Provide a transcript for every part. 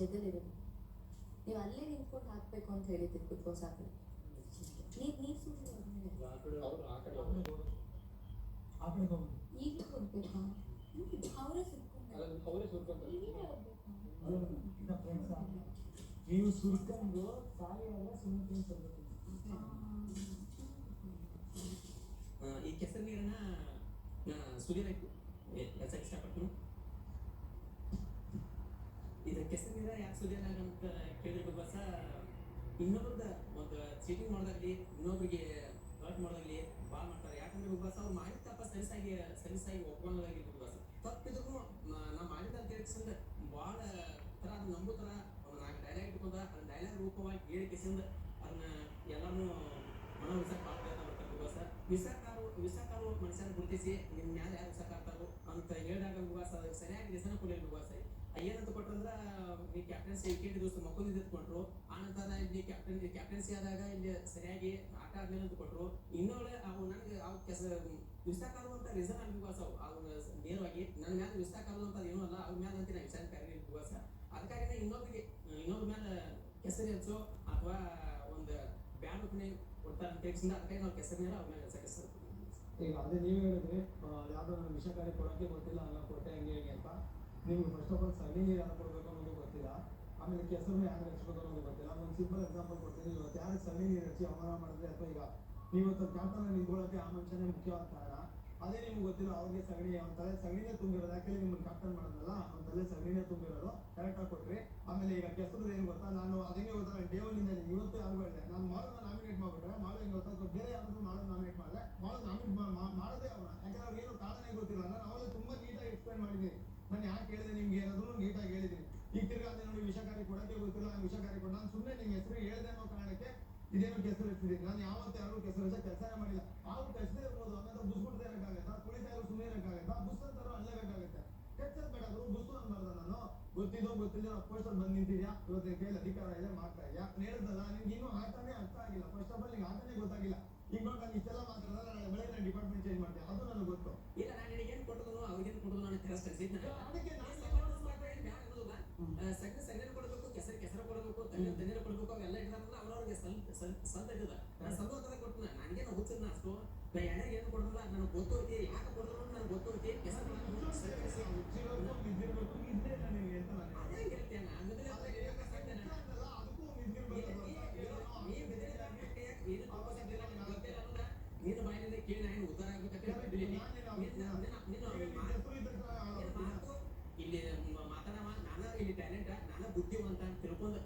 ಜಗಲಿರೋದು. ನೀವು ಅಲ್ಲೇ ನಿಂತ್ಕೊಂಡು ಹಾಕ್ಬೇಕು ಅಂತ ಹೇಳಿದ್ರು ಬಿಗ್ ಬಾಸ್ ಆಕಡೆ. ನೀವು ಸುಮ್ಮನೆ ಈಗ ಹೋಗ್ಬೇಕಾ? ಅವರೇ ಸುರ್ಕೊಂಡ್ರೆ ನೀವು ಸುರ್ಕೊಂಡು ಸಾಲಿಯಾಗ ಸುಮ್ಮನೆ ತರಬೇಕು. ಈ ಕೆಸರು ನೀರನ್ನ ಸುರಿಯಬೇಕು ಎಸಕ್ಕೆ ಇಷ್ಟಪಟ್ಟು. ಇದು ಕೆಸರು ನೀರ ಯಾಕೆ ಸುರಿಯಲಾಗ ಅಂತ ಕೇಳಿದ್ರು ಬಸ ಇನ್ನೊಬ್ರದ ಒಂದು ಚೀಟಿಂಗ್ ಮಾಡೋದಾಗ್ಲಿ ಇನ್ನೊಬ್ರಿಗೆ ಹರ್ಟ್ ಮಾಡೋದಾಗ್ಲಿ ಭಾಳ ಮಾಡ್ತಾರೆ. ಯಾಕಂದ್ರೆ ಬಸ್ ಅವ್ರು ಮಾಡಿದ ತಪ್ಪ ಸರಿಸಾಗಿ ಒಪ್ಕೊಳ್ಳೋದಾಗಿ ಬಸ್ ತಪ್ಪಿದ್ರು ನಾವು ಮಾಡಿದ ಅಂತ ಹೇಳಿಸಿಂದ ಭಾಳ ಥರ ಅದು ನಂಬೋ ಥರ ಒಂದು 4 ಡೈಲಾಗ್ ಇಟ್ಕೊಂಡ ಅದನ್ನ ಡೈಲಾಗ್ ರೂಪವಾಗಿ ಹೇಳಿ ಕಿಸಿಂದ ಅದನ್ನ ಎಲ್ಲಾನು ಮನ ವಿಸಾಕ ಬರ್ತಾರೆ ಬಸ್. ವಿಸಾಕಾರು ಮನುಷ್ಯನ ಗುರುತಿಸಿ ನಿಮ್ಮ ಮ್ಯಾಲೆ ಯಾರು ವಿಸಾಕಾರ್ತಾರೋ ಅಂತ ಹೇಳಿದಾಗ ಬಸ್ ಅದಕ್ಕೆ ಸರಿಯಾಗಿ ಹೆಸರು ಕೊಡಲಿಲ್ಲ ಬಸ್. ಏನಂತ ಕೊಟ್ರಂದ್ರ ನೀ ಕ್ಯಾಪ್ಟನ್ಸಿ ವಿಕೆಟ್ ದಿವಸ ಮಕ್ಕಳಿಂದ ಕೊಟ್ರು. ಆನಂತರ ಇಲ್ಲಿ ಕ್ಯಾಪ್ಟನ್ಸಿ ಆದಾಗ ಇಲ್ಲಿ ಸರಿಯಾಗಿ ಆಟ ಆದ್ಮೇಲೆ ಅಂತ ಕೊಟ್ರು. ಇನ್ನೊಳ್ಳೆ ಅವು ನನಗೆ ಅವು ವಿಸ್ತಾಕಾರು ಅಂತ ರೀಸನ್ ಆಗಿ ಬಸ್ ಅವ್ನ ನೇರವಾಗಿ ನನ್ನ ಮ್ಯಾಲೆ ವಿಸ್ತಾಕಾರು ಅಂತ ಏನೂ ಅಲ್ಲ ಅವ್ರ ಮ್ಯಾಲೆ ಅಂತ ವಿಚಾರಕಾರಿ ಬಸ್. ಅದಕ್ಕಾಗಿ ಇನ್ನೊಬ್ರ ಮೇಲೆ ಕೆಸರಿ ಹಚ್ಚೋ ಅಥವಾ ಒಂದು ಬ್ಯಾಡ್ ಒಪಿನಿಯನ್ ಕೊಡ್ತಾರೆ ಅಂತ ಹೇಳಿಸಿಂದ ಅದಕ್ಕಾಗಿ ನಾವು ಕೆಸರಿ ಮೇಲೆ ಅವ್ರ ಮೇಲೆ ಹೆಸರು. ಈಗ ಅದೇ ನೀವು ಹೇಳಿದ್ರಿ ಯಾವುದೋ ನನ್ನ ವಿಷಕಾರಿ ಕೊಡೋಕ್ಕೆ ಗೊತ್ತಿಲ್ಲ ಹಂಗ ಕೊಟ್ಟೆ ಹಂಗೆ ಅಂತ. ನಿಮ್ಗೆ ಫಸ್ಟ್ ಆಫ್ ಆಲ್ ಸಗಣಿ ನೀರು ಯಾರು ಕೊಡಬೇಕು ಅನ್ನೋದು ಗೊತ್ತಿಲ್ಲ. ಆಮೇಲೆ ಕೆಸರನ್ನ ಯಾರು ಹಚ್ಬೇಕು ಅನ್ನೋದು ಗೊತ್ತಿಲ್ಲ. ಒಂದು ಸಿಂಪಲ್ ಎಕ್ಸಾಂಪಲ್ ಕೊಡ್ತೀನಿ. ಇವತ್ತು ಯಾರು ಸಗಣಿ ನೀರು ಹಚ್ಚಿ ಅವಮಾನ ಮಾಡಿದ್ರೆ ಅಥವಾ ಈಗ ನೀವತ್ತು ಕ್ಯಾಪ್ಟನ್ ನಿಂತ್ಕೊಳ್ಳೋಕೆ ಆ ಮನುಷ್ಯನೇ ಮುಖ್ಯವಾದ ಕಾರಣ. ಅದೇ ನಿಮ್ಗೆ ಗೊತ್ತಿಲ್ಲ ಅವ್ರಿಗೆ ಸಗಣಿ ಅವ್ನ ತಲೆ ಸಗಣಿನೇ ತುಂಬಿರೋದು. ಯಾಕೆ ನಿಮ್ಮನ್ನು ಕ್ಯಾಪ್ಟನ್ ಮಾಡೋದಲ್ಲ ಅವ್ನ ತಲೆ ಸಗಣಿನೇ ತುಂಬಿರೋದು ಕರೆಕ್ಟಾಗಿ ಕೊಟ್ರಿ. ಆಮೇಲೆ ಈಗ ಕೆಸರು ಏನು ಗೊತ್ತಾ, ನಾನು ಅದೇನೇ ಗೊತ್ತಾ ಡೇವಲ್ಲಿಂದ ಇವತ್ತು ಯಾರು ಹೇಳಿದೆ ನಾನು ಮಾಡೋದು ನಾಮಿನೇಟ್ ಮಾಡ್ಬಿಟ್ರೆ ಮಾಡೋ ಹೆಂಗೆ ಗೊತ್ತಾ, ಬೇರೆ ಯಾರಾದ್ರೂ ಮಾಡೋದು ನಾಮಿನೇಟ್ ಮಾಡಿದೆ ಮಾಡೋದು ನಾಮಿನೇಟ್ ಮಾಡೋದೇ ಅವನ. ಯಾಕಂದ್ರೆ ಅವ್ರಿಗೆ ಏನು ಕಾರಣನೇ ಗೊತ್ತಿಲ್ಲ. ನಾನು ಅವಾಗ ತುಂಬಾ ನೀಟಾಗಿ ಎಕ್ಸ್ಪ್ಲೈನ್ ಮಾಡಿದ್ದೀನಿ. ನಾನು ಯಾಕೆ ಹೇಳಿದೆ ನಿಮ್ಗೆ ಏನಾದ್ರು ನೀಟಾಗಿ ಹೇಳಿದ್ದೀನಿ. ಈಗ ತಿರ್ಗಾ ನೋಡಿ ವಿಷಕಾರಿ ಕೊಡೋಕ್ಕೆ ಗೊತ್ತಿಲ್ಲ ವಿಷಕಾರಿ ಕೊಡ ನಾನು ಸುಮ್ಮನೆ ನಿಮ್ಮ ಹೆಸರು ಹೇಳಿದೆ ಅನ್ನೋ ಕಾರಣಕ್ಕೆ ಇದೇನು ಕೆಸರು ಹಚ್ಚಿದ್ದೀನಿ. ನಾನು ಯಾವತ್ತು ಯಾರು ಕೆಸರು ಹಚ್ಚ ಕೆಲಸನೇ ಮಾಡಿಲ್ಲ. ಅವ್ರು ಕಚ್ಚದೇ ಇರ್ಬೋದು ಅನ್ನೋದು ಬುಸ್ಬಿಡ್ತಾ ಇರೋಕ್ಕಾಗತ್ತಾ, ಕುಳಿತಾ ಇರೋ ಸುಮ್ಮನೆ ಇರೋಕ್ಕಾಗತ್ತಾ, ಬುಸ್ ಅಂತಾರೋ ಅಲ್ಲೇಬೇಕಾಗತ್ತೆ. ಕೆಚ್ಚದ್ ಬೇಡ ಅವರು ಬುಸ್ಸು ಅನ್ಬಾರ್ದ. ನಾನು ಗೊತ್ತಿದ್ದೋ ಗೊತ್ತಿಲ್ಲ ಪೋಸ್ಟರ್ ಬಂದು ನಿಂತಿದ್ಯಾ ಇವತ್ತಿನ ಕೈಯಲ್ಲಿ ಅಧಿಕಾರ ಇದೆ ಮಾಡ್ತಾ ಇದೆಯಾ ಹೇಳಿದ್ನಲ್ಲ. ನಿಮ್ಗೆ ಇನ್ನೂ ಆಟನೇ ಅರ್ಥ ಆಗಿಲ್ಲ. ಫಸ್ಟ್ ಆಫ್ ಆಲ್ ನಿಂಗೆ ಆಟನೇ ಗೊತ್ತಾಗಿಲ್ಲ. ಈಗ ನೋಡಿ ನಾನು ಇಷ್ಟೆಲ್ಲ ಮಾತಾಡಿದ್ರೆ ನಾಳೆ ಬೆಳಗ್ಗೆ ನಾನು ಡಿಪಾರ್ಟ್ಮೆಂಟ್ ಚೇಂಜ್ ಮಾಡ್ತೀನಿ. ಅದು ನನಗೆ ಗೊತ್ತು. ಇಲ್ಲ ನಾನು ನಿನಗೇನು ಕೊಟ್ಟರು ಅವ್ರಿಗೇನು ಕೊಡೋದು ನಾನು ಕಳಿಸ್ತೀನಿ. ಅದಕ್ಕೆ ಸಗಣಿ ಕೊಡಬೇಕು, ಕೆಸರು ಕೊಡಬೇಕು, ತಣ್ಣೀರು ಕೊಡಬೇಕು, ಅವೆಲ್ಲ ಇಡ್ತಾರಲ್ಲ ಅವ್ರವ್ರಿಗೆ ಸಂತ ಇದ್ದದ. ನಾನು ಸಂತೋಷದ ಕೊಡ್ತೀನಿ. ನನಗೇನು ಹುಚ್ಚಿದ್ನ ಅಷ್ಟು ನಾ ಎಣ್ಣೆಗೆ ಏನು ಕೊಡೋದಿಲ್ಲ. ನನಗೆ ಗೊತ್ತೋತಿ ಯಾಕೆ ಕೊಡೋದು ನನಗೆ ಗೊತ್ತೋತಿ. ಕೆಸರು ಅದೇ ಹೇಳ್ತೇನೆ ನೀನು ಬಾಯಿನಿಂದ ಕೇಳಿ ನಾನು ಉತ್ತರ ಆಗ್ಬೇಕಂತ ಇಲ್ಲಿ ಮಾತಾಡವ ನಾನು ಇಲ್ಲಿ ಟ್ಯಾಲೆಂಟ್ ನಾನು ಬುದ್ಧಿವಂತ ಅಂತ ತಿಳ್ಕೊಂಡು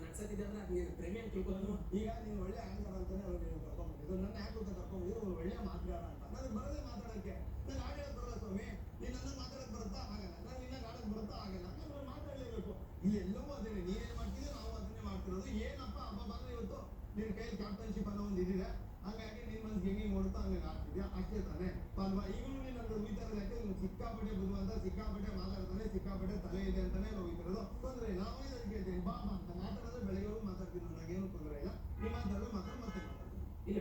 ನಡ್ಸತ್ತಿದ್ದಂದ್ರೆ ನೀನು ಪ್ರೇಮಿ ಅಂತ ತಿಳ್ಕೊಂಡು. ಈಗ ನೀನು ಒಳ್ಳೆ ಆಂಕರ್ ಅಂತಾನೆ ಅವ್ರು ನೀವು ಕರ್ಕೊಂಡ್ಬಂದಿದ್ದು. ನನ್ನ ಯಾಕೆ ಅಂತ ಕರ್ಕೊಂಡ್ಬಂದಿದ್ದು ಅವ್ರು ಒಳ್ಳೆ ಮಾತುಗಾರ ಅಂತ. ನನಗೆ ಬರೋದೇ ಮಾತಾಡೋಕ್ಕೆ. ನಾನು ಆಡೋಕ್ಕೆ ಬರೋಲ್ಲ ಸ್ವಾಮಿ. ನೀನು ನನ್ನ ಮಾತಾಡೋಕ್ಕೆ ಬರುತ್ತಾ ಆಗಲ್ಲ. ನಾನು ನಿನ್ನ ಆಡೋಕ್ಕೆ ಬರುತ್ತಾ ಆಗಲ್ಲ. ನಾನು ಮಾತಾಡಲೇಬೇಕು. ಇಲ್ಲಿ ಎಲ್ಲವೂ ಅದೇ ನೀನೇನು ಮಾಡ್ತಿದ್ದೆ ನಾವು ಅದನ್ನೇ ಮಾಡ್ತಿರೋದು. ಏನಪ್ಪ ಹಬ್ಬ ಬಂದ್ರೆ ಇವತ್ತು ನಿನ್ನ ಕೈಯಲ್ಲಿ ಕ್ಯಾಪ್ಟನ್ಶಿಪ್ ಅನ್ನೋ ಒಂದು ಇದಿದೆ. ಹಾಗಾಗಿ ನಿನ್ನ ಮನಸ್ಸಿಗೆ ಹೆಂಗೆ ನೋಡ್ತಾ ಹಂಗೆ ಆಗ್ತಿದ್ಯಾ ಅಷ್ಟೇ ತಾನೆ ಅಲ್ವಾ. ಈಗಲೂ ನೀನು ನನ್ನ ಉಳಿತಾರ ಯಾಕೆ ನೀನು ಸಿಕ್ಕಾಪಟ್ಟೆ ಬುದ್ಧಿವಂತ, ಸಿಕ್ಕಾಪಟ್ಟೆ ಮಾತಾಡ್ತಾನೆ, ಸಿಕ್ಕಾಪಟ್ಟೆ ತಲೆ ಇದೆ ಅಂತಾನೆ ಹೋಗಿರೋದು. ತೊಂದರೆ ಇಲ್ಲ. ನಾವು ಅದಕ್ಕೆ ಹೇಳ್ತೀನಿ ಬಾ ಅಂತ ಮಾತಾಡಿದ್ರೆ ಬೆಳಗ್ಗೆ ಮಾತಾಡ್ತೀನಿ. ನನಗೇನು ತೊಂದರೆ ಇಲ್ಲ. ನೀವು ಮಾತಾಡಿದ್ರೆ ಮತ್ತೆ ಮಾತಾಡ್ತೀನಿ. ಇಲ್ಲ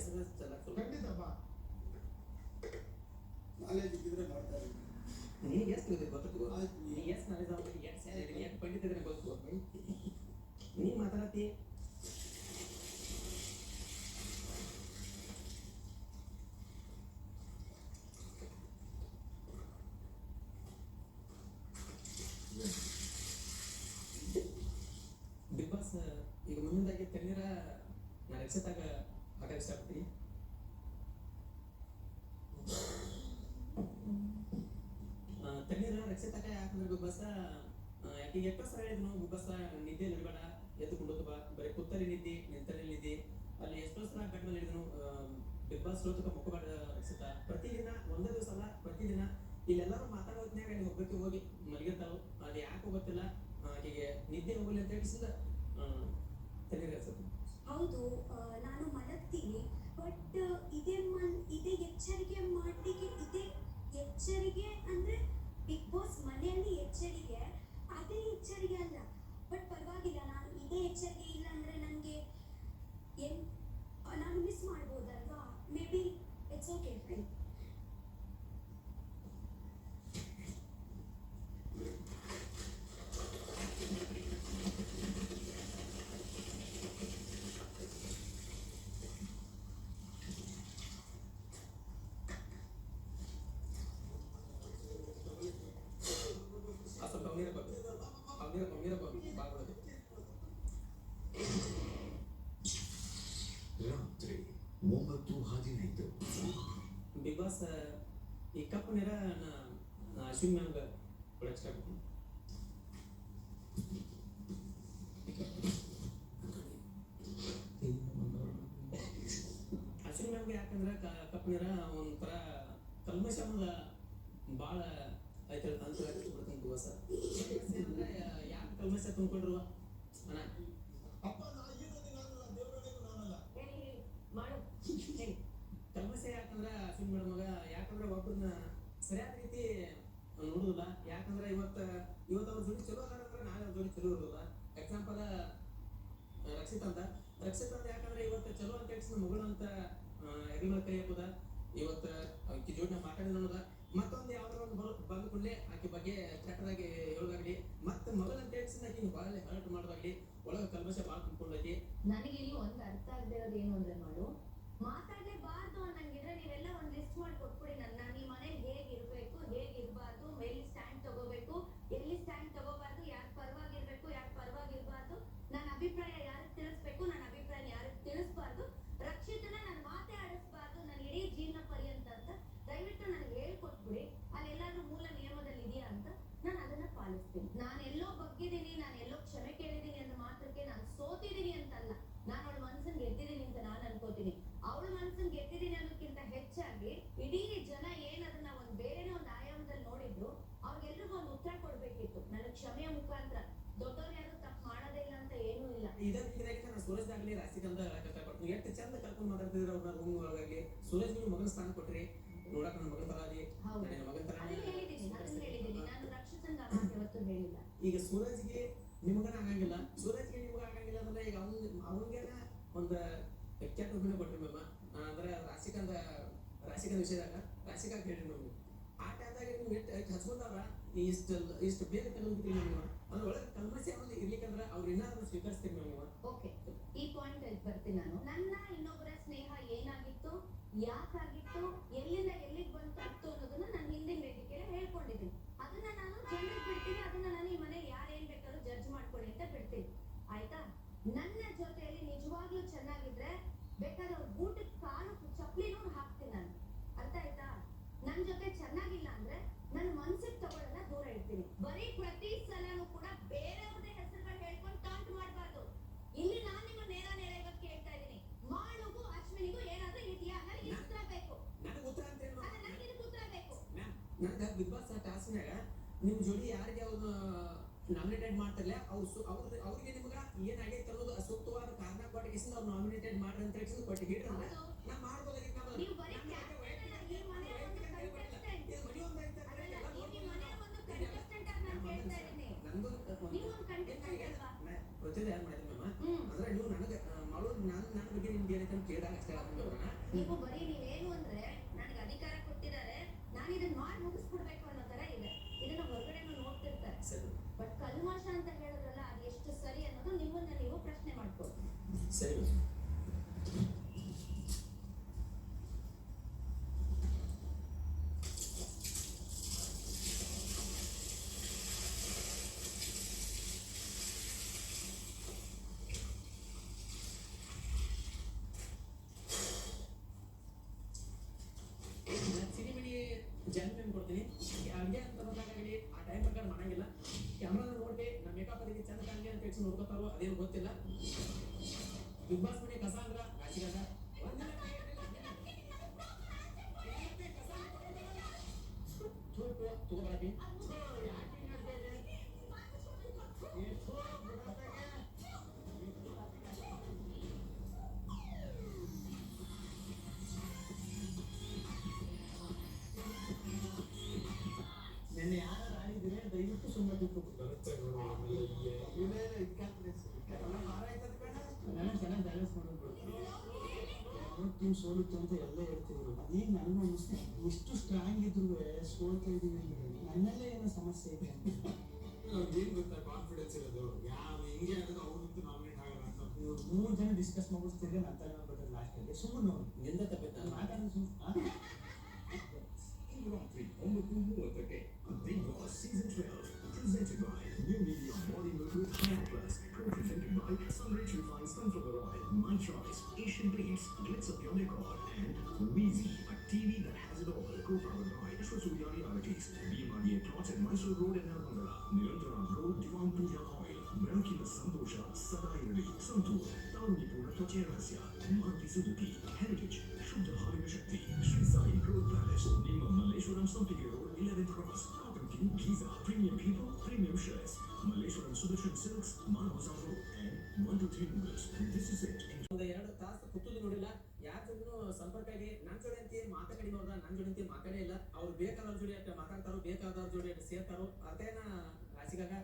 ಕೆಸರ ಖಂಡಿತ ಬಾ. ನಾಲೆಜ್ ಇದ್ದಿದ್ರೆ ಮಾಡ್ತಾ ಇದ್ದೀನಿ. ನೀನು ಎಷ್ಟು ಗೊತ್ತು ನೀ ಎಷ್ಟು ನಾಲೆಜ್ ಅವ್ರಿಗೆ ಎಷ್ಟು ಸ್ಯಾಲರಿ ಎಷ್ಟು ಪಂಡಿತಿದ್ರೆ ಗೊತ್ತು. ನೀ ಮಾತಾಡತ್ತಿ ಬಿಗ್ ಬಾಸ್. ಈಗ ಮುಂದಾಗಿ ತಣ್ಣೀರ ನಾನು ರಕ್ಷಿತಾಗ ಹಾಕಕ್ಕೆ ಇಷ್ಟಪಡ್ತೀನಿ. ತಣ್ಣೀರ ರಕ್ಷಿತಾಗ ಯಾಕಂದ್ರೆ ಬಿಗ್ ಬಾಸ್ ಯಾಕೆ ಎಷ್ಟೋ ಸಲ ಹೇಳಿದ್ನು ಬಿಗ್ ಬಾಸ್ ನಿದ್ದೆ ನಡಬೇಡ ಎದ್ದುಕೊಂಡು ಬಾ ಬರೀ ಕೂತಲ್ಲಿ ನಿದ್ದೆ ನಿಂತಲ್ಲಿ ನಿದ್ದೆ ಅಲ್ಲಿ ಎಷ್ಟೋ ಸಲ ಕಟ್ ಮೇಲೆ ಹೇಳಿದ್ನು ಬಿಗ್ ಬಾಸ್ ಸೋತಕ ಮುಖಬೇಡ ರಕ್ಷಿತಾ. ಪ್ರತಿದಿನ ಒಂದೇ ದಿವಸ ಅಲ್ಲ ಪ್ರತಿದಿನ ಇಲ್ಲೆಲ್ಲರೂ ಮಾತಾಡೋದ್ನಾಗ ನೀವು ಒಬ್ಬಕ್ಕೆ ಹೋಗಿ ಮಲಗಿರ್ತಾವೆ. ಅದು ಯಾಕೆ ಗೊತ್ತಿಲ್ಲ ಹೀಗೆ ನಿದ್ದೆ ಹೋಗಲಿ ಅಂತ ಹೇಳಿಸಿದ ತಣ್ಣೀರ ಹೌದು ನಾನು ಮಲಗ್ತೀನಿ. ಬಟ್ ಇದೇ ಎಚ್ಚರಿಕೆ ಮಾಡಲಿಕ್ಕೆ ಇದೇ ಎಚ್ಚರಿಕೆ ಅಂದ್ರೆ ಬಿಗ್ ಬಾಸ್ ಮನೆಯಲ್ಲಿ ಎಚ್ಚರಿಕೆ ಅದೇ ಎಚ್ಚರಿಕೆ ಅಲ್ಲ. ಬಟ್ ಪರವಾಗಿಲ್ಲ ನಾನು ಇದೇ ಎಚ್ಚರಿಕೆ ಇಲ್ಲ ಅಂದ್ರೆ ನನಗೆ ನಾನು ಮಿಸ್ ಮಾಡ್ಬೋದಲ್ವಾ. Maybe it's okay fine. 9:15 big boss ಈ ಕಪ್ ನೇರ ಅಶ್ವಿನ್ ಮ್ಯಾಮ್ಗೆ ಕೊಡಕ್ಕೆ ಸ್ಟಾರ್ಟ್ ಮಾಡ್ತೀನಿ. ಅಶ್ವಿನ್ ಮ್ಯಾಮ್ಗೆ ಯಾಕಂದ್ರೆ ಕಪ್ ನೇರ ಒಂಥರ ಕಲ್ಮಶ ಭಾಳ ಐತೆ ಅಂತ ಬಿಡ್ತೀನಿ ಬಿಗ್ ಬಾಸ್ ಅಂದ್ರೆ ಯಾಕೆ ಕಲ್ಮಶ ತುಂಬಿಕೊಂಡ್ರು ಅಣ್ಣ ಅಪ್ಪ ನಾ ಇರೋದಿಲ್ಲ ದೇವರೊಳಗೂ ನಾನಲ್ಲ. ಹೇಳಿ ಹೇಳಿ ಮಾಡು ಹೇಳಿ. ಕಲ್ಮಶ ಯಾಕಂದ್ರೆ ಅಶ್ವಿನ್ ಮೇಡಮ್ ಯಾಕಂದ್ರೆ ಒಬ್ಬರನ್ನ ಸರಿಯಾದ ರೀತಿ ನೋಡುದಿಲ್ಲ. ಯಾಕಂದ್ರೆ ಇವತ್ತು ಅವ್ರ ಜೋಡಿ ಚಲೋ ಅದಾರ ಅಂದ್ರೆ ನಾಳೆ ಅವ್ರ ಜೋಡಿ ಚಲೋ ಇರೋದಿಲ್ಲ. ಎಕ್ಸಾಂಪಲ್ ರಕ್ಷಿತ್ ಅಂತ ಯಾಕಂದ್ರೆ ಇವತ್ತು ಚಲೋ ಅಂತ ಹೇಳಿ ಮಗಳು ಅಂತ ಎರಿಗಳ ಕೈ ಹಾಕೋದ. ಇವತ್ತು ಆಕಿ ಜೋಡಿ ನಾವು ಮಾತಾಡಿದ ಅನ್ನೋದ ಮತ್ತೊಂದು ಯಾವ್ದಾರ ಒಂದು ಬಂದ ಕೂಡಲೇ ಆಕೆ ಬಗ್ಗೆ ಕೆಟ್ಟದಾಗಿ ಹೇಳೋದಾಗ್ಲಿ ಮತ್ತೆ ಮಗಳ ಅಂತ ಹೇಳಿ ಆಕಿನ ಭಾಳ ಹರ್ಟ್ ಮಾಡೋದಾಗ್ಲಿ ಒಳಗೆ ಕಲ್ಮಶ ಭಾಳ ತುಂಬಿಕೊಂಡೈತಿ. ನನಗೆ ಇಲ್ಲಿ ಒಂದು ಅರ್ಥ ಆಗದೆ ಇರೋದು ಏನು ಅಂದ್ರೆ ಮಾಡು, ಮಾತಾಡಲೇಬಾರ್ದು ಅನ್ನಂಗಿದ್ರೆ ನೀವೆಲ್ಲ ಒಂದು ಲಿಸ್ಟ್ ಮಾಡಿ ಕೊಟ್ಬಿಡಿ. ನನ್ನ ಈ ಮನೇಲಿ ಹೇಗಿರ್ಬೇಕು ಹೇಗಿರ್ಬಾರ್ದು, ಎಲ್ಲಿ ಸ್ಟ್ಯಾಂಡ್ ತಗೋಬೇಕು ಎಲ್ಲಿ ಸ್ಟ್ಯಾಂಡ್ ತಗೋಬಾರ್ದು, ಯಾರು ಪರವಾಗಿರ್ಬೇಕು ಯಾರು ಪರವಾಗಿರ್ಬಾರ್ದು, ನನ್ನ ಅಭಿಪ್ರಾಯ ಯಾರಿಗೆ ತಿಳಿಸ್ಬೇಕು ನನ್ನ ಅಭಿಪ್ರಾಯ ಯಾರಿಗೆ ತಿಳಿಸ್ಬಾರ್ದು, ರಕ್ಷಿತನ ನನ್ನ ಮಾತೇ ಆಡಿಸ್ಬಾರ್ದು ನನ್ನ ಇಡೀ ಜೀವನ ಪರ್ಯಂತ ಅಂತ ದಯವಿಟ್ಟು ನನಗೆ ಹೇಳ್ಕೊಟ್ಬಿಡಿ. ಅಲ್ಲೆಲ್ಲಾದ್ರೂ ಮೂಲ ನಿಯಮದಲ್ಲಿ ಇದೆಯಾ ಅಂತ ನಾನು ಅದನ್ನ ಪಾಲಿಸ್ತೀನಿ. ನಾನೆಲ್ಲೋ ಬಗ್ಗಿದ್ದೀನಿ, ನಾನೆಲ್ಲೋ ಕ್ಷಮೆ ಕೇಳಿದ್ದೀನಿ ಅಂತ ಮಾತ್ರಕ್ಕೆ ನಾನು ಸೋತಿದ್ದೀನಿ ಅಂತಲ್ಲ, ನಾನು ಅವಳ ಮನಸ್ಸನ್ನು ಗೆದ್ದಿದ್ದೀನಿ ಅಂತ ನಾನು ಅನ್ಕೋತೀನಿ. ಅವಳ ಮನಸ್ಸನ್ನು ಗೆದ್ದಿದ್ದೀನಿ ಅನ್ನೋದಕ್ಕಿಂತ ಹೆಚ್ಚಾಗಿ ಇಡೀ ಜನ ಏನದನ್ನ ಒಂದು ಬೇರೆನೇ ಒಂದು ಆಯಾಮದಲ್ಲಿ ನೋಡಿದ್ರು ಅವ್ರಿಗೆಲ್ರಿಗೂ ಒಂದು ಉತ್ತರ ಕೊಡ್ಬೇಕಿತ್ತು. ನನಗೆ ಕ್ಷಮೆಯ ಮುಖಾಂತರ ದೊಡ್ಡವ್ರು ಯಾರು ತಪ್ಪು ಮಾಡೋದೇ ಇಲ್ಲ ಅಂತ ಏನೂ ಇಲ್ಲ. ಇದೇ ರೀತಿಯಾಗಿ ನಾನು ಸೂರಜ್ದಾಗ್ಲಿ ರಾಶಿಕಂತ ಕಷ್ಟಪಟ್ಟು ಎಷ್ಟು ಚಂದ ಕರ್ಕೊಂಡು ಮಾತಾಡ್ತಿದ್ರು ಅವ್ರನ್ನ ರೂಮ್ ಒಳಗಾಗಿ. ಸೂರಜ್ ನೀವು ಮಗನ ಸ್ಥಾನ ಕೊಟ್ರಿ, ನೋಡಕ್ ನನ್ನ ಮಗನ ತರ ಅದಿ, ಹೌದು. ನನ್ನ ಮಗನ ತರ ಅದನ್ನ ಹೇಳಿದ್ದೀನಿ ನಾನು ರಕ್ಷಿತಂಗ ಆ ಮಾತು ಯಾವತ್ತೂ ಹೇಳಿಲ್ಲ. ಈಗ ಸೂರಜ್ಗೆ ನಿಮಗನ ಆಗಂಗಿಲ್ಲ, ಸೂರಜ್ಗೆ ನಿಮಗ ಆಗಂಗಿಲ್ಲ ಅಂದ್ರೆ ಈಗ ಅವನಿಗೇನ ಒಂದು ಕೆಟ್ಟ ಒಪಿನಿಯನ್ ಕೊಟ್ರಿ ಮ್ಯಾಮ. ಅಂದ್ರೆ ರಾಶಿಕಂದ ವಿಷಯದಾಗ ರಾಶಿಕಾಗ್ ಹೇಳ್ರಿ ನಮ್ಗೆ ಆ ಟೈಮ್ದಾಗ ನೀವು ಎಷ್ಟು ಹಚ್ಕೊಂಡವ್ರ ಇಷ್ಟು ಬೇಗ ಕಲ್ಬಿಡ್ತೀವಿ ನೀವು. ಅದ್ರ ಒಳಗೆ ಕಲ್ಮಶ ಅನ್ನೋದು ಇರ್ಲಿಕ್ಕಂದ್ರೆ ಅವ್ರು ಏನಾದ್ರು ಸ್ವೀಕರಿಸ್ತೀವಿ ನೀವು. ಓಕೆ, ಈ ಪಾಯಿಂಟ್ ಬರ್ತೀನಿ ನಾನು. ನನ್ನ ಇನ್ನೊಬ್ಬರ ಸ್ನೇಹ ಏನಾಗಿತ್ತು, ಯಾಕಾಗಿತ್ತು, ಎಲ್ಲಿಂದ ಎಲ್ಲಿಗೆ ಬಂತು ಅನ್ನೋದನ್ನ ನಾನು ಹಿಂದಿನ ವೇದಿಕೆಯಲ್ಲಿ ಹೇಳ್ಕೊಂಡಿದ್ದೀನಿ. ಅದನ್ನ ನಾನು ಜನರಿಗೆ ಬಿಡ್ತೀನಿ, ಅದನ್ನ ನಾನು ಈ ಮನೆ ಯಾರೇನ್ ಬೇಕಾದ್ರೂ ಜಡ್ಜ್ ಮಾಡ್ಕೊಳ್ಳಿ ಅಂತ ಬಿಡ್ತೀನಿ. ಆಯ್ತಾ? ನನ್ನ ಜೊತೆಯಲ್ಲಿ ನಿಜವಾಗ್ಲೂ ಚೆನ್ನಾಗಿದ್ರೆ ಬೇಕಾದ್ರೆ ಅವ್ರ ಬೂಟಕ್ಕೆ ಕಾಲು ಚಪ್ಪಲಿನೂ ಹಾಕ್ತೀನಿ ನಾನು. ಅರ್ಥ ಆಯ್ತಾ? ನನ್ನ ಜೊತೆ ಚೆನ್ನಾಗಿಲ್ಲ ಅಂದ್ರೆ ನನ್ನ ಮನ್ಸಿಗೆ ತಗೊಳ್ಳಲ್ಲ, ದೂರ ಇಡ್ತೀನಿ. ಬರೀ ಪ್ರತಿ ಸಲನೂ ಕೂಡ ಬೇರೆಯವ್ರದೇ ಹೆಸರುಗಳು ಹೇಳ್ಕೊಂಡು ಟಾಂಟ್ ಮಾಡಬಾರ್ದು. ಇಲ್ಲಿ ನಾನು ನಿಮ್ಮ ನೇರ ಇವತ್ತು ಕೇಳ್ತಾ ಇದ್ದೀನಿ, ಮಾಳುಗೂ ಅಶ್ವಿನಿಗೂ ಏನಾದ್ರೂ ಇದೆಯಾ? ನನಗೆ ಉತ್ತರ ಬೇಕು. ನನಗೆ ಉತ್ತರ ಅಂತ ಏನು ನನಗೆ ಇದಕ್ಕೆ ಉತ್ತರ ಬೇಕು. ಮ್ಯಾಮ್, ನನಗೆ ಬಿಗ್ ಬಾಸ್ ಟಾಸ್ಕ್ನಾಗ ನಿಮ್ಮ ಜೋಡಿ ಯಾರಿಗೆ ಅವ್ರು ನಾಮಿನೇಟೆಡ್ ಮಾಡ್ತಾರಲ್ಲ ಅವ್ರಿಗೆ ನಿಮ್ಗೆ ಏನಾಗೈತೆ ಅನ್ನೋದು ಸೂಕ್ತವಾದ ಕಾರಣ ಕೊಟ್ಟಿಗೆ ಅವ್ರು ನಾಮಿನೇಟೆಡ್ ಮಾಡ್ರಿ ಅಂತ ಹೇಳಿ ಕೊಟ್ಟು ಹಿಡ್ರಂದ್ರೆ ನಾ ಮಾಡ್ಬೋದಾಗಿತ್ತು. ನೀವು ಬರೀ ಈ ಮನೆಯ ಒಂದು ಕಂಟೆಸ್ಟೆಂಟ್, ಈ ಮನೆಯ ಒಂದು ಕಂಟೆಸ್ಟೆಂಟ್ ಆಗಿ ನಾನು ಕೇಳ್ತಾ ಇದ್ದೀನಿ. ನೀವು ಒಂದು ಕಂಟೆಸ್ಟೆಂಟ್ ಅಲ್ವಾ? ಪ್ರತಿಯೊಂದು ಯಾರು ಮಾಡಿದ್ರಿ ಮ್ಯಾಮ್, ಅಂದ್ರೆ ನೀವು ನನಗೆ ಮಾಡೋದು ನನ್ನ ಬಗ್ಗೆ ನಿಮ್ಗೆ ಏನೈತೆ ಅಂತ ಕೇಳಿದಾಗ ಅಷ್ಟೇ ಅವ್ರನ್ನ. ನೀವು ಬರೀ ನೀವೇನು ಅಂದ್ರೆ ನನಗೆ ಅಧಿಕಾರ ಕೊಟ್ಟಿದ್ದಾರೆ, ನಾನು ಇದನ್ನ ಮಾಡಿ ಮುಗಿಸ್ಬಿಡ್ಬೇಕು ಅನ್ನೋ ತರ ಇದೆ. ಇದನ್ನ ಹೊರಗಡೆನೂ ನೋಡ್ತಿರ್ತಾರೆ. ಸರಿ ಬಟ್ ಕಲ್ಮಶ ಅಂತ ಹೇಳಿದ್ರಲ್ಲ, ಅದು ಎಷ್ಟು ಸರಿ ಅನ್ನೋದು ನಿಮ್ಮನ್ನ ನೀವು ಪ್ರಶ್ನೆ ಮಾಡ್ಕೊಳ್ಳಿ. ಸರಿ ಮ್ಯಾಮ್. ಸಿನಿಮನಿ ಜಾನ್ಮೇನ್ ಕೊಡ್ತೀನಿ. ಅಡುಗೆ ಅಂತ ಬಂದಾಗಲಿ ಆ ಟೈಮ್ ಪ್ರಕಾರ ಮಾಡಂಗಿಲ್ಲ. ಕ್ಯಾಮ್ರಾನ ನೋಡಿ ನಮ್ಮ ಮೇಕಪ್ ಅದಕ್ಕೆ ಚಂದ ಕಾಣಲಿ ಅಂತ ಹೇಳಿ ನೋಡ್ಕೊತಾರೋ ಅದೇನು ಗೊತ್ತಿಲ್ಲ. ಬಿಗ್ ಬಾಸ್ ಮನೆ ಕಸ ಅಂದ್ರ ರಾಶಿಗಾಗ ತಗೋಬಾರಿ. ನೆನ್ನೆ ಯಾರು ಆಡಿದ್ರೆ ದಯವಿಟ್ಟು ಸುಮ್ಮನೆ ಬಿಟ್ಟು ನನಗೆ ಚೆನ್ನಾಗಿ ಬ್ಯಾಲೆನ್ಸ್ ಮಾಡೋದು ಟೀಮ್ ಸೋಲುತ್ತೆ ಅಂತ ಎಲ್ಲ ಹೇಳ್ತಿದ್ರು. ಈಗ ನನಗೂ ಅನಿಸ್ತು ಇಷ್ಟು ಸ್ಟ್ರಾಂಗ್ ಇದ್ರು ಸೋಲ್ತಾ ಇದೀವಿ ಅಂದ್ರೆ ನನ್ನಲ್ಲೇ ಏನೋ ಸಮಸ್ಯೆ ಇದೆ ಅಂತ. ಏನ್ ಗೊತ್ತಾ ಕಾನ್ಫಿಡೆನ್ಸ್ ಇರೋದು ಯಾವ ಹಿಂಗೆ ಆಗೋದು ಅವ್ರಂತೂ ನಾಮಿನೇಟ್ ಆಗಲ್ಲ ಅಂತ. ಇವ್ರು 3 ಜನ ಡಿಸ್ಕಸ್ ಮಾಡಿಸ್ತಿದ್ರೆ ನಂತರ ಹೇಳ್ಬಿಟ್ರೆ ಲಾಸ್ಟಲ್ಲಿ ಸುಮ್ಮನೆ ನೋಡಿ ನಿಂದ ತಪ್ಪಿತ್ತು ಮಾತಾಡೋದು ರಾತ್ರಿ 9:30 Big Boss Season 12 presented by New Media Bollywood with Hair Plus. Co-presented by Sunrich Refined Sunflower Oil, My Choice, Asian Paints, Glitz of Your Decor, and Wheezy, a TV that has it all. Co-powered by Ashwasuya Realities, BMRDA Plots at Mysore Road and Nalmandala. Nirantara Road, Diwan Puja Oil, ಬೆಳಕಿನ ಸಂತೋಷ ಸದಾ ಇರಲಿ. ಸಂತೂರ್ ತಾರುಣ್ಯಪೂರ್ಣ ತ್ವಚೆಯ ರಹಸ್ಯ. Maruti Suzuki Heritage ಶುದ್ಧ ಹಾಲಿನ ಶಕ್ತಿ. Shri Sai growth palace, ನಿಮ್ಮ Malleshwaram Sampige road 11th cross. Cotton king Giza, premium people, premium shirts. Malleshwaram Sudarshan silks, ಮಾನವಸಾ road and 1 to 3 noodles. This is it. ಒಂದು 2 ತಾಸು ಕೂತದ್ದು ನೋಡಿಲ್ಲ, ಯಾರ ಜೊತೆನೂ ಸಂಪರ್ಕ ಆಗಿ ನನ್ನ ಜೋಡಿ ಅಂತ ಮಾತಾಡಿ ನೋಡ್ದ, ನನ್ನ ಜೋಡಿ ಅಂತ ಮಾತಾಡೇ ಇಲ್ಲ. ಅವ್ರು ಬೇಕಾದವ್ರ ಜೋಡಿ ಅಟ್ಟ ಮಾತಾಡ್ತಾರೋ, ಬೇಕಾದವ್ರ ಜೋಡಿ ಅಟ್ಟ ಸೇರ್ತಾರೋ. ಅದೇನ ರಾಸಿಗಾಗ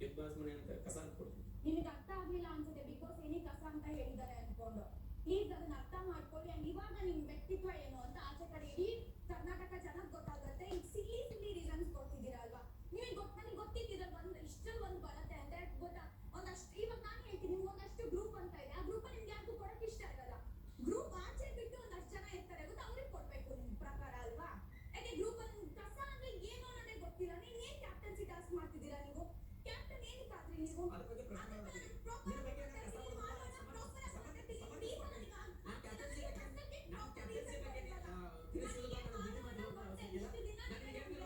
ಬಿಗ್ ಬಾಸ್ ಮನೆ ಅಂತ ಕಸ ಕೊಡ್ತೀನಿ. ನಿಮಗೆ ಅರ್ಥ ಆಗ್ಲಿಲ್ಲ ಅನ್ಸುತ್ತೆ ಬಿಗ್ ಬಾಸ್ ಏನೇ ಕಸ ಅಂತ ಹೇಳಿದ್ದಾರೆ ಅನ್ಕೊಂಡು. ಪ್ಲೀಸ್ ಅದನ್ನ ಅರ್ಥ ಮಾಡ್ಕೊಳ್ಳಿ. ಅಂಡ್ ಇವಾಗ ನಿಮ್ ವ್ಯಕ್ತಿತ್ವ ಏನು ಅಂತ ಆಚೆ ಕಡೆ ಇಡೀ ಕರ್ನಾಟಕ ಜನಕ್ಕೆ ಗೊತ್ತಾಗುತ್ತೆ. ಈಗ ಸಿಲ್ಲಿ ರೀಸನ್ಸ್ ಕೊಡ್ತಿದ್ದೀರಾ ಅಲ್ವಾ? ನಿಮಗೆ ನನಗೆ ಗೊತ್ತಿದ್ದೀರ ಇಷ್ಟೊಂದು ಒಂದು ಬರುತ್ತೆ ಅಂತ ಗೊತ್ತಾ? ಒಂದಷ್ಟು ಇವಾಗ ನಾನು ಹೇಳ್ತೀನಿ, ನಿಮ್ಗೆ ಒಂದಷ್ಟು ಗ್ರೂಪ್ ಅಂತ ಇದೆ. ಆ ಗ್ರೂಪ್ ನಿಮ್ಗೆ ಯಾರಿಗೂ ಕೊಡಕ್ಕೆ ಇಷ್ಟ ಇರಲ್ಲ. ಗ್ರೂಪ್ ಆಚೆ ಬಿಟ್ಟು ಒಂದಷ್ಟು ಜನ ಇರ್ತಾರೆ ಗೊತ್ತಾ, ಅವ್ರಿಗೆ ಕೊಡ್ಬೇಕು ನಿಮ್ ಪ್ರಕಾರ ಅಲ್ವಾ? ಯಾಕೆ ಗ್ರೂಪ್ ಅಲ್ಲಿ ಕಸ ಅಂದ್ರೆ ಏನು ಅನ್ನೋದೇ ಗೊತ್ತಿಲ್ಲ. ನೀವ್ ಏನ್ ಕ್ಯಾಪ್ಟನ್ಸಿ ಟಾಸ್ಕ್ ಮಾಡ್ತಿದ್ದೀರಾ ನೀವು? ಕ್ಯಾಪ್ಟನ್ ಏನಕ್ಕಾದ್ರಿ ನೀವು? ಅದ್ರ ಬಗ್ಗೆ ಪ್ರಶ್ನೆ ಮಾಡ್ತೀನಿ. ನಿನ್ನ ಬಗ್ಗೆ ನಾನು ಕಸ ಕೊಡೋದು ನಾನು ಕ್ಯಾಪ್ಟನ್ಸಿ ಬಗ್ಗೆ ತಿಳಿಸಿಲ್ಲ. ನಾನು ಬಿಟ್ಟು ಮಾಡಿರೋ ಅವಶ್ಯಕ ಇಲ್ಲ. ನನಗೆ ಹೇಳಿಲ್ಲ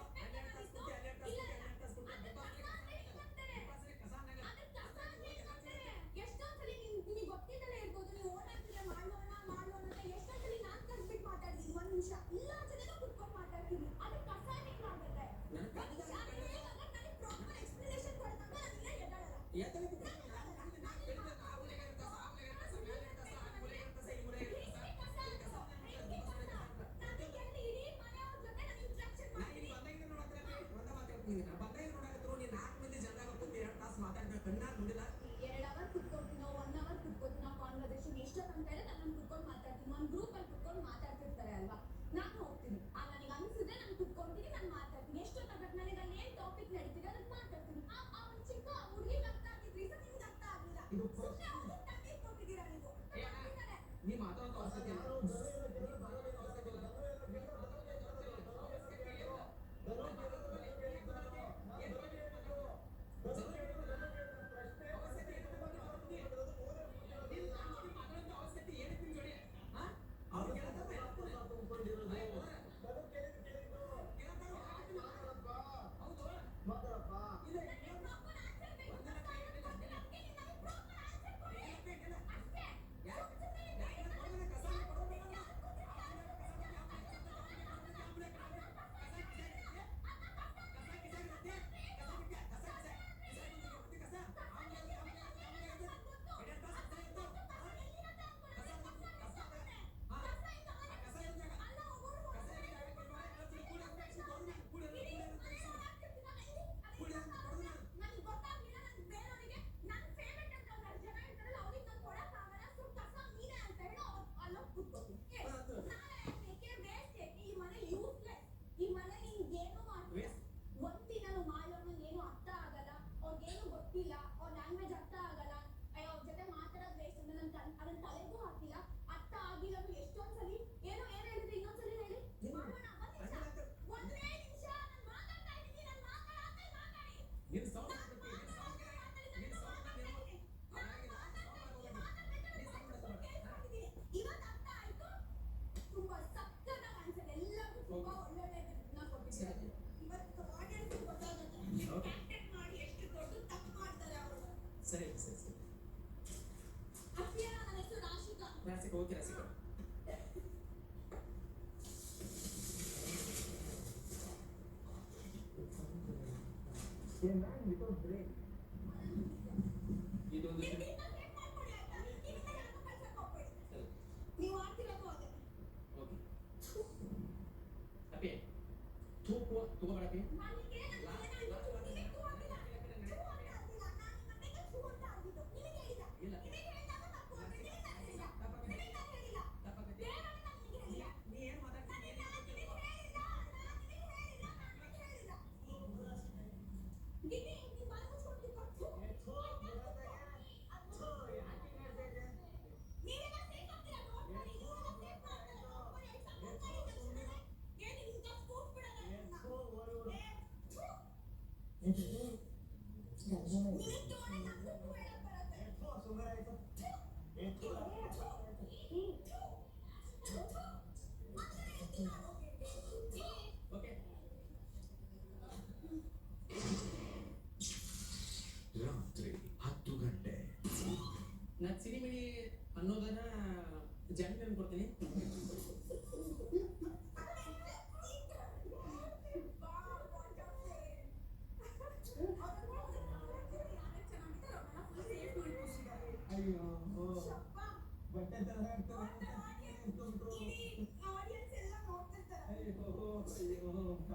ಅಲ್ಲೇ ಕಸ್ಬಿಟ್ಟು ಅಲ್ಲೇ ಕಸ್ಬಿಟ್ಟು ಎಷ್ಟೊಂದ್ಸಲಿ ನಿಮ್ಗೆ ಗೊತ್ತಿದ್ದಲೇ ಇರ್ಬೋದು, ನೀವು ಓಡಾಡ್ತಿದ್ರೆ ಮಾಡೋಣ ಅಂತ ಎಷ್ಟೊಂದ್ಸಲಿ ನಾನ್ ಕರ್ಬಿಟ್ಟು ಮಾತಾಡ್ತೀನಿ. 1 ನಿಮಿಷ ಇಲ್ಲ ಜೊತೆನೂ ಕುತ್ಕೊಂಡು ಮಾತಾಡ್ತೀನಿ. ಅದು ಕಸ ಹೆಂಗಾಗುತ್ತೆ? ನನ್ನ ನನಗೆ ಪ್ರಾಪರ್ ಎಕ್ಸ್ಪ್ಲನೇಷನ್ ಕೊಡ್ತಂಗ ನಾನು ಇಲ್ಲ ಎದ್ದಾಳಲ್ಲ. ನಾನು ಹೋಗ್ತೀನಿ, ನನಗೆ ಅನ್ಸಿದ್ರೆ ನಾನು ಕುತ್ಕೊಂತೀನಿ, ನಾನು ಮಾತಾಡ್ತೀನಿ. ಎಷ್ಟೊತ್ತಾಗತ್ತೆ ನನಗೆ ಅಲ್ಲಿ ಏನ್ ಟಾಪಿಕ್ ನಡೀತಿದೆ ಅದನ್ನ ಮಾತಾಡ್ತೀನಿ. ಆ ಒಂದು ಚಿಕ್ಕ ಹುಡುಗಿಗೆ ಅರ್ಥ ಆಗಿದ್ರಿ, ನಿಮ್ಗೆ ಅರ್ಥ ಆಗ್ಲಿಲ್ಲ. ಸುಮ್ಮನೆ ಅವ್ರಿಗೆ ಟೈಮಿಂಗ್ ಕೊಟ್ಟಿದ್ದೀರಾ ನೀವು. ನೀವು ಮಾತಾಡೋ ಅವಶ್ಯಕತೆ ಇಲ್ಲ. ಸರಿ ಸರಿ ಸರಿ. ರಾಸಿಕಾ ಓಕೆ ರಾಸಿಕಾ. ಇದೊಂದು ನೀವು ಆಡ್ತಿರೋದು ಅದೇ. ಓಕೆ ಅಪ್ಪಿ ತೂಕು ತಗೋಬೇಡಪ್ಪಿ.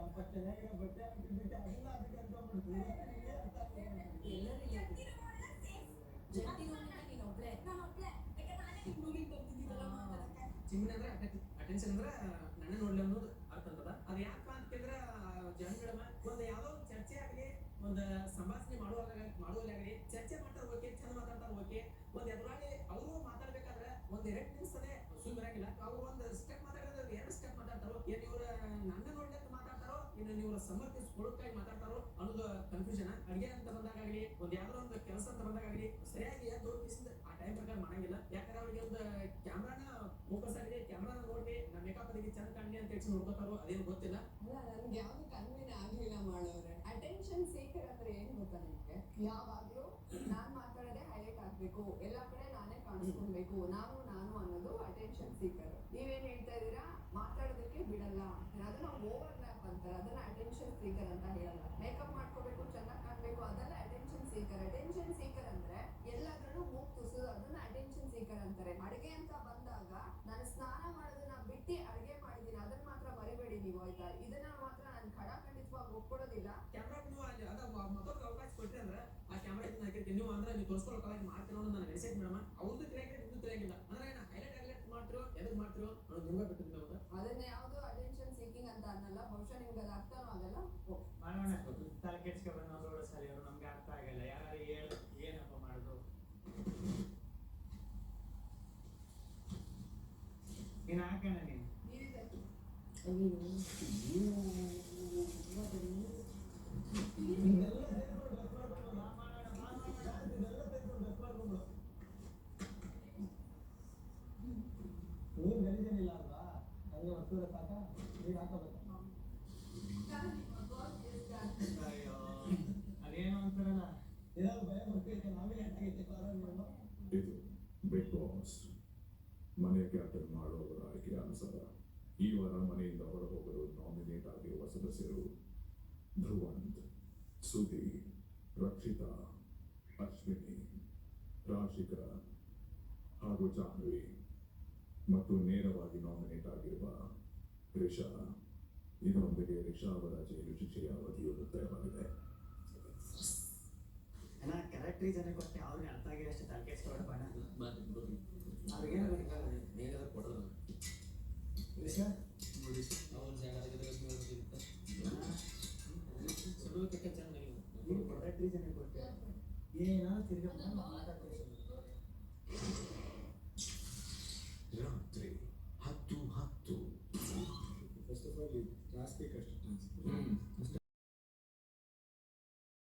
ಸ್ವಲ್ಪ ಚೆನ್ನಾಗಿರೋ ಬಟ್ಟೆ ಹಾಕಿಬಿಟ್ಟು ಅದೆಲ್ಲ ಅದಕ್ಕೆ ಅನ್ಕೊಂಡ್ಬಿಡ್ತೀವಿ ಅರ್ಥ ಆಗ್ತಿಲ್ಲ. ಎಲ್ಲರೂ ಯಾಕೆ ಜಟ್ಟಿರೋನಿಗೆ ನೀನು ಒಬ್ಳೆ ಚಿಮ್ಮನೆ ಅಂದ್ರೆ ಅಟೆನ್ಷನ್ ಅಂದ್ರೆ ನನ್ನ ನೋಡ್ಲಿ ಅನ್ನೋದು ಅರ್ಥ ಅಂತದ. ಅದು ಯಾಕಪ್ಪ ಅಂತ ಕೇಳಿದ್ರೆ ಜನಗಳಮ್ಮ ಒಂದು ಯಾವ್ದೋ ಒಂದು ಚರ್ಚೆ ಆಗಲಿ, ಒಂದು ಸಂಭಾಷಣೆ ಮಾಡುವಾಗಲಿ ಚರ್ಚೆ ಮಾಡ್ತಾರೆ ಓಕೆ, ಚಂದ ಮಾತಾಡ್ತಾರೆ ಓಕೆ. ಒಂದ್ ಎದುರಾಳಿ ಅವರು ಮಾತಾಡ್ಬೇಕಾದ್ರೆ ಒಂದ್ 2 ನಿಮಿಷನೇ ಸುಮ್ಮನಿರಂಗಿಲ್ಲ. ಅವ್ರು ಒಂದು ಸ್ಟೆಪ್ ಮಾತಾಡಿದ್ರೆ 2 ಸ್ಟೆಪ್ ಮಾತಾಡ್ತಾರೋ, ಏನ್ ಇವ್ರ ನನ್ನ ನೋಡ್ಲಿಕ್ಕೆ ಮಾತಾಡ್ತಾರೋ, ಇನ್ನು ಇವ್ರ ಸಮರ್ಥಿಸ್ಕೊಳಕ್ಕಾಗಿ ಮಾತಾಡ್ತಾರೋ ಅನ್ನೋದು ಕನ್ಫ್ಯೂಷನ್. ಅಡಿಗೆ ಅಂತ ಬಂದಾಗಲಿ, ಒಂದ್ ಯಾವ್ದೋ ಒಂದು ಕೆಲಸ ಅಂತ ಬಂದಾಗಲಿ ಸರಿಯಾಗಿ ಎದ್ದು ಆ ಟೈಮ್ ಪ್ರಕಾರ ಮಾಡಂಗಿಲ್ಲ. ಯಾಕಂದ್ರೆ ಅವ್ರಿಗೆ ಒಂದು ಕ್ಯಾಮ್ರಾನ ಫೋಕಸ್ ಆಗಿದೆ, ಕ್ಯಾಮ್ರಾನ ನೋಡಿ ನಮ್ಮ ಮೇಕಪ್ ಅದಕ್ಕೆ ಚಂದ ಕಾಣಲಿ ಅಂತ ಹೇಳಿ ನೋಡ್ಕೋತಾರೋ ಅದೇನು ಗೊತ್ತಿಲ್ಲ. ಅಲ್ಲ, ನನ್ಗೆ ಯಾವ್ದು ಕನ್ವಿನ್ ಆಗ್ಲಿಲ್ಲ ಮಾಡೋರೆ. ಅಟೆನ್ಷನ್ ಸೀಕರ್ ಅಂದ್ರೆ ಏನ್ ಗೊತ್ತಾ ನಿಮ್ಗೆ? ಯಾವಾಗ್ಲೂ ನಾನ್ ಮಾತಾಡೋದೇ ಹೈಲೈಟ್ ಆಗ್ಬೇಕು, ಎಲ್ಲಾ ಕಡೆ ನಾನೇ ಕಾಣಿಸ್ಕೊಳ್ಬೇಕು, ನಾನು ಅನ್ನೋದು ಅಟೆನ್ಷನ್ ಸೀಕರ್. ನೀವೇನ್ ಹೇಳ್ತಾ ಇದೀರಾ? ಮಾತಾಡೋದಕ್ಕೆ ಬಿಡಲ್ಲ, ಅದನ್ನ ಓವರ್ ಲ್ಯಾಪ್ ಅಂತಾರೆ, ಅದನ್ನ ಅಟೆನ್ಷನ್ ಸೀಕರ್ ಅಂತ ಹೇಳಲ್ಲ. ಮೇಕಪ್ ಮಾಡ್ಕೋಬೇಕು, ಚೆನ್ನಾಗಿ ಕಾಣ್ಬೇಕು, ಅದೆಲ್ಲ ಅಟೆನ್ಷನ್ ಸೀಕರ್. ಅಟೆನ್ಷನ್ ಸೀಕರ್ ಅಂದ್ರೆ ಎಲ್ಲಾದ್ರೂ ಮೂಗ್ ತುಸು, ಅದನ್ನ ಅಟೆನ್ಷನ್ ಸೀಕರ್ ಅಂತಾರೆ. ಅಡಿಗೆ ಅಂತ ಬಂದಾಗ ನಾನು ಸ್ನಾನ ಮಾಡೋದನ್ನ ಬಿಟ್ಟು ಅಡಿಗೆ ಮಾಡಿದೀನಿ, ಅದನ್ನ ಮಾತ್ರ ಮರಿಬೇಡಿ ನೀವು, ಆಯ್ತಾ? ಇದನ್ನ ಮಾತ್ರ ನಾನು ಖಡಾಖಂಡಿತವಾಗಿ ಒಪ್ಕೊಳ್ಳೋದಿಲ್ಲ. ಕ್ಯಾಮ್ರಾ ನೀವು ಅಲ್ಲಿ ಅದ ಮೊದಲು ಅವಕಾಶ ಕೊಟ್ರಿ ಅಂದ್ರೆ ಆ ಕ್ಯಾಮ್ರಾ ಇದನ್ನ ಹಾಕಿರ್ತೀವಿ ನೀವು ಅಂದ್ರೆ ನೀವು ತೋರಿಸ್ಕೊಳ್ಳೋಕೆ ಮಾಡ್ತೀರೋ ಅನ್ನೋದು ನನಗೆ ಮೆಸೇಜ್ ಮೇಡಮ್. ಅವ್ರದ್ದು ತಿಳಿಯಾಗಿದ್ರೆ ನಿಮ್ದು ತಿಳಿಯಾಗಿಲ್ಲ ಅಂದ್ರೆ ಏನು ಹೈಲೈಟ್ ಮಾಡ್ತಿರೋ ಎದಕ್ಕೆ ಮಾಡ್ತಿರೋ ಅನ್ನೋದು ನಿಮ್ಗೆ ಬಿಟ್ಟಿದ್ದು ನಾವು. ಅದನ್ನ ಯಾವ್ದು ಅಟೆನ್ಷನ್ ಸೀಕಿಂಗ್ ಅಂತ ಅನ್ನಲ್ಲ. ಬಹುಶಃ ನಿಮ್ಗೆ ಅದು ಅರ್ಥನೂ ಆಗಲ್ಲ. ಮಾಡೋಣ, ತಲೆ ಕೆಡ್ಸ್ಕೊಬೇಡ, ನಾವು ರೋಡ್ ಸರಿ ಅವರು ನಮ್ಗೆ ಅರ್ಥ ಆಗಲ್ಲ. ಯಾರು ಹೇಳು ಏನಪ್ಪ ಮಾಡೋದು? ನೀನು ಹಾಕೋಣ ನೀನು ಇದೆಲ್ಲ ಸೇರ್ಕೊಂಡು ಡ್ರೆಸ್ ಮಾಡ್ಕೊಂಡು ಇದೆಲ್ಲ ಸೇರ್ಕೊಂಡು ಡ್ರೆಸ್ ಮಾಡ್ಕೊಂಡು ನೀನ್ ಗಲೀಜೇನಿಲ್ಲ ಅಲ್ವಾ? ನನಗೆ ವಸ್ತುಗಳ ಸಾಕ ನೀನು ಹಾಕೋಬೇಕು. ಅಯ್ಯೋ ಅದೇನು ಅಂತಾರಲ್ಲ, ಏನಾದ್ರು ಭಯ ಬರ್ತಿದ್ದೆ ನಾವೇ ಎಂಟಾಗೈತೆ ಕಾರಣ. ಇದು ಬಿಗ್ ಬಾಸ್ ಮನೆಯ ಕ್ಯಾಪ್ಟನ್ ಮಾಡುವವರ ಆಯ್ಕೆಯ ಅನುಸಾರ ಈ ವಾರ ಮನೆಯಿಂದ ಹೊರಹೋಗಲು ನಾಮಿನೇಟ್ ಆಗಿರುವ ಸದಸ್ಯರು ಧ್ರುವಂತ್, ಸುಧಿ, ರಕ್ಷಿತಾ, ಅಶ್ವಿನಿ, ರಾಶಿಕಾ ಹಾಗೂ ಜಾಹ್ನವಿ ಮತ್ತು ನೇರವಾಗಿ ನಾಮಿನೇಟ್ ಆಗಿರುವ ರಿಷಾ. ಇದರೊಂದಿಗೆ ರಿಷಾ ಅವರ ಜೈಲು ಶಿಕ್ಷೆಯ ಅವಧಿಯು ಮುಕ್ತಾಯವಾಗಿದೆ. ಅಣ್ಣ ಕರೆಕ್ಟ್ ರೀಸನ್ ಕೊಟ್ಟೆ, ಅವ್ರಿಗೆ ಅರ್ಥ ಆಗಿರೋಷ್ಟು ತಲೆ ಕೆಡ್ಸ್ಕೊಬೇಡಪ್ಪ ಅಣ್ಣ. ಅವ್ರಿಗೇನು ಬೇಗ ಕೊಡೋದು ವಿಷಯ ಅವ್ರ ಜಾಗ ಸುಡುವ ಕೆಟ್ಟ ಚೆನ್ನಾಗಿ ನೀನು ಕರೆಕ್ಟ್ ರೀಸನ್ ಕೊಟ್ಟೆ, ಏನಾದ್ರು ತಿರ್ಗಾ ಮಾತಾಡ್ತಾರೆ.